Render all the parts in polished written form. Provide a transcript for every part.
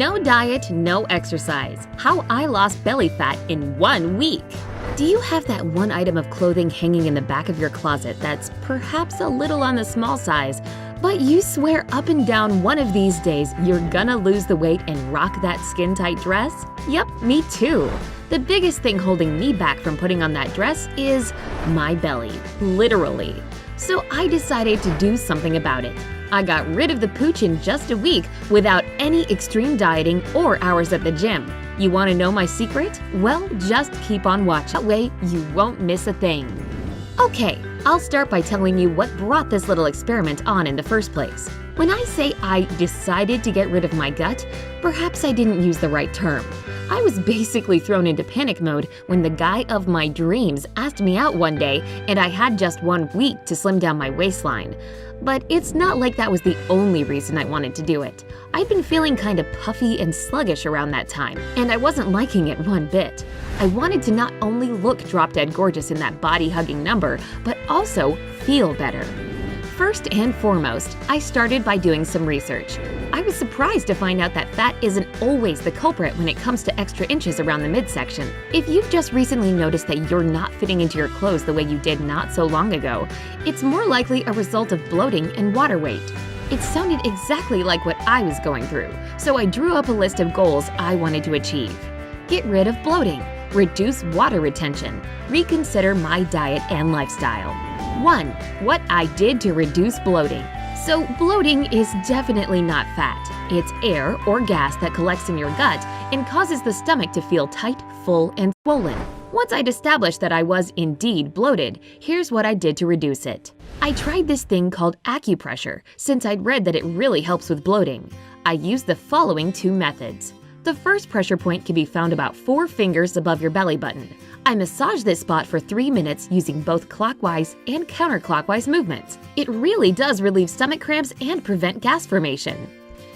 No diet, no exercise. How I lost belly fat in 1 week. Do you have that one item of clothing hanging in the back of your closet that's perhaps a little on the small size, but you swear up and down one of these days you're gonna lose the weight and rock that skin-tight dress? Yep, me too. The biggest thing holding me back from putting on that dress is my belly, literally. So I decided to do something about it. I got rid of the pooch in just a week without any extreme dieting or hours at the gym. You want to know my secret? Well, just keep on watching. That way, you won't miss a thing. Okay, I'll start by telling you what brought this little experiment on in the first place. When I say I decided to get rid of my gut, perhaps I didn't use the right term. I was basically thrown into panic mode when the guy of my dreams asked me out one day and I had just 1 week to slim down my waistline. But it's not like that was the only reason I wanted to do it. I'd been feeling kind of puffy and sluggish around that time, and I wasn't liking it one bit. I wanted to not only look drop-dead gorgeous in that body-hugging number, but also feel better. First and foremost, I started by doing some research. I was surprised to find out that fat isn't always the culprit when it comes to extra inches around the midsection. If you've just recently noticed that you're not fitting into your clothes the way you did not so long ago, it's more likely a result of bloating and water weight. It sounded exactly like what I was going through, so I drew up a list of goals I wanted to achieve. Get rid of bloating, reduce water retention, reconsider my diet and lifestyle. 1. What I did to reduce bloating. So bloating is definitely not fat. It's air or gas that collects in your gut and causes the stomach to feel tight, full, and swollen. Once I'd established that I was indeed bloated, here's what I did to reduce it. I tried this thing called acupressure since I'd read that it really helps with bloating. I used the following 2 methods. The first pressure point can be found about 4 fingers above your belly button. I massage this spot for 3 minutes using both clockwise and counterclockwise movements. It really does relieve stomach cramps and prevent gas formation.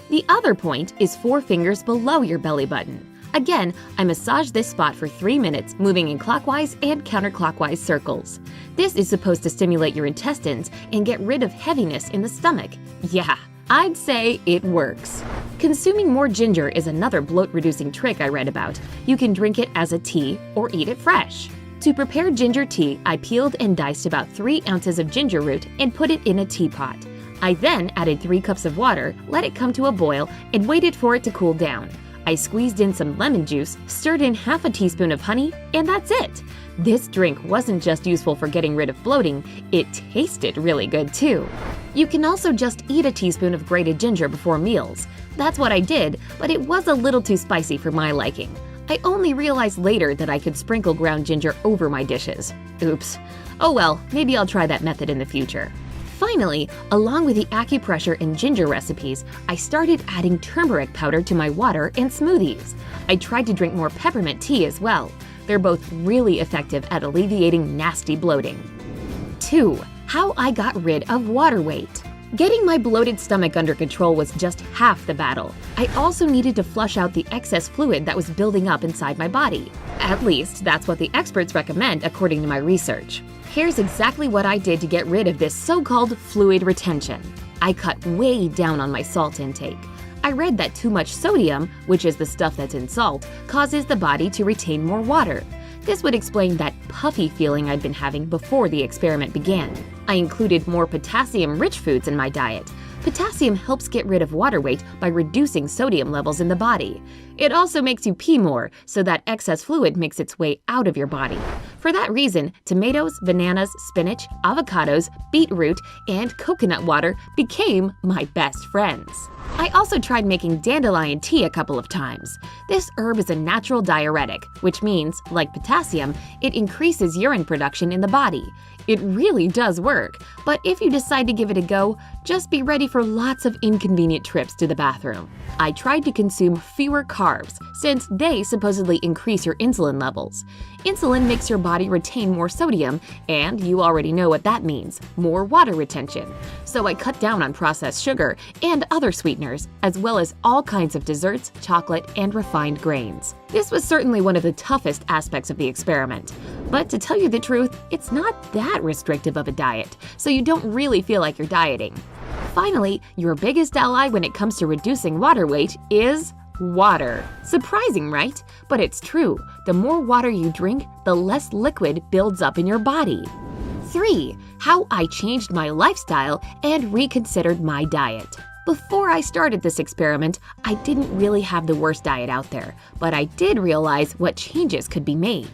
The other point is 4 fingers below your belly button. Again, I massage this spot for 3 minutes, moving in clockwise and counterclockwise circles. This is supposed to stimulate your intestines and get rid of heaviness in the stomach. Yeah, I'd say it works. Consuming more ginger is another bloat-reducing trick I read about. You can drink it as a tea or eat it fresh. To prepare ginger tea, I peeled and diced about 3 ounces of ginger root and put it in a teapot. I then added 3 cups of water, let it come to a boil, and waited for it to cool down. I squeezed in some lemon juice, stirred in half a teaspoon of honey, and that's it. This drink wasn't just useful for getting rid of bloating, it tasted really good too. You can also just eat a teaspoon of grated ginger before meals. That's what I did, but it was a little too spicy for my liking. I only realized later that I could sprinkle ground ginger over my dishes. Oops. Oh well, maybe I'll try that method in the future. Finally, along with the acupressure and ginger recipes, I started adding turmeric powder to my water and smoothies. I tried to drink more peppermint tea as well. They're both really effective at alleviating nasty bloating. 2. How I got rid of water weight. Getting my bloated stomach under control was just half the battle. I also needed to flush out the excess fluid that was building up inside my body. At least, that's what the experts recommend according to my research. Here's exactly what I did to get rid of this so-called fluid retention. I cut way down on my salt intake. I read that too much sodium, which is the stuff that's in salt, causes the body to retain more water. This would explain that puffy feeling I'd been having before the experiment began. I included more potassium-rich foods in my diet. Potassium helps get rid of water weight by reducing sodium levels in the body. It also makes you pee more, so that excess fluid makes its way out of your body. For that reason, tomatoes, bananas, spinach, avocados, beetroot, and coconut water became my best friends. I also tried making dandelion tea a couple of times. This herb is a natural diuretic, which means, like potassium, it increases urine production in the body. It really does work, but if you decide to give it a go, just be ready for lots of inconvenient trips to the bathroom. I tried to consume fewer carbs, since they supposedly increase your insulin levels. Insulin makes your body retain more sodium, and you already know what that means, more water retention. So I cut down on processed sugar and other sweeteners, as well as all kinds of desserts, chocolate, and refined grains. This was certainly one of the toughest aspects of the experiment. But to tell you the truth, it's not that restrictive of a diet, so you don't really feel like you're dieting. Finally, your biggest ally when it comes to reducing water weight is Water. Surprising, right? But it's true. The more water you drink, the less liquid builds up in your body. 3. How I changed my lifestyle and reconsidered my diet. Before I started this experiment, I didn't really have the worst diet out there, but I did realize what changes could be made.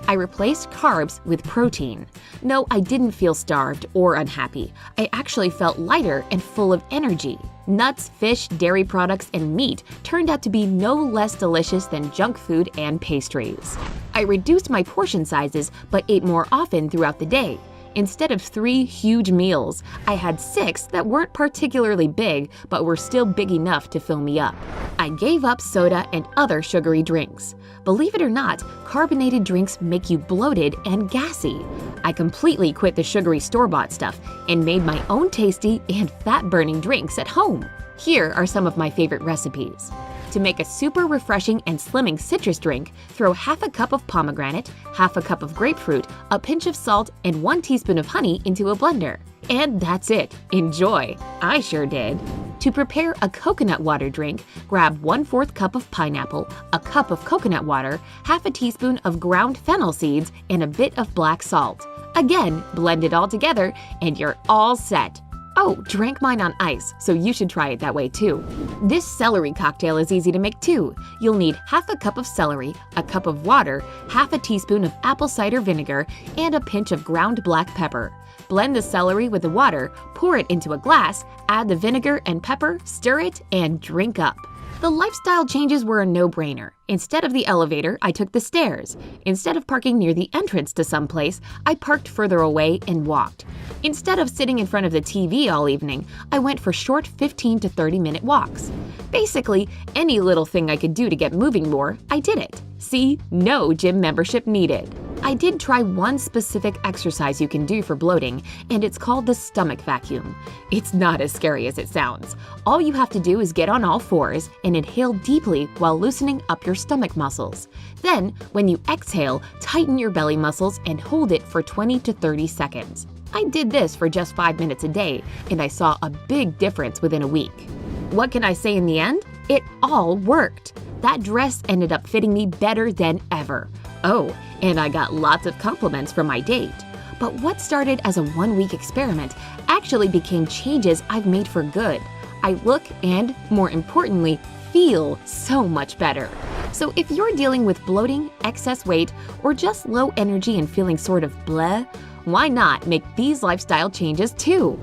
I replaced carbs with protein. No, I didn't feel starved or unhappy. I actually felt lighter and full of energy. Nuts, fish, dairy products, and meat turned out to be no less delicious than junk food and pastries. I reduced my portion sizes but ate more often throughout the day. Instead of 3 huge meals, I had 6 that weren't particularly big but were still big enough to fill me up. I gave up soda and other sugary drinks. Believe it or not, carbonated drinks make you bloated and gassy. I completely quit the sugary store-bought stuff and made my own tasty and fat-burning drinks at home. Here are some of my favorite recipes. To make a super refreshing and slimming citrus drink, throw half a cup of pomegranate, half a cup of grapefruit, a pinch of salt, and 1 teaspoon of honey into a blender. And that's it. Enjoy! I sure did. To prepare a coconut water drink, grab 1/4 cup of pineapple, a cup of coconut water, half a teaspoon of ground fennel seeds, and a bit of black salt. Again, blend it all together and you're all set. Oh, drank mine on ice, so you should try it that way too. This celery cocktail is easy to make too. You'll need half a cup of celery, a cup of water, half a teaspoon of apple cider vinegar, and a pinch of ground black pepper. Blend the celery with the water, pour it into a glass, add the vinegar and pepper, stir it, and drink up. The lifestyle changes were a no-brainer. Instead of the elevator, I took the stairs. Instead of parking near the entrance to some place, I parked further away and walked. Instead of sitting in front of the TV all evening, I went for short 15 to 30-minute walks. Basically, any little thing I could do to get moving more, I did it. See, no gym membership needed. I did try one specific exercise you can do for bloating, and it's called the stomach vacuum. It's not as scary as it sounds. All you have to do is get on all fours and inhale deeply while loosening up your stomach muscles. Then, when you exhale, tighten your belly muscles and hold it for 20 to 30 seconds. I did this for just 5 minutes a day, and I saw a big difference within a week. What can I say in the end? It all worked. That dress ended up fitting me better than ever. Oh, and I got lots of compliments from my date. But what started as a 1-week experiment actually became changes I've made for good. I look and, more importantly, feel so much better. So if you're dealing with bloating, excess weight, or just low energy and feeling sort of bleh, why not make these lifestyle changes too?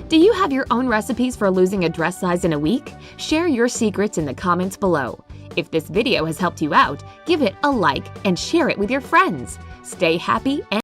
Do you have your own recipes for losing a dress size in a week? Share your secrets in the comments below. If this video has helped you out, give it a like and share it with your friends. Stay happy and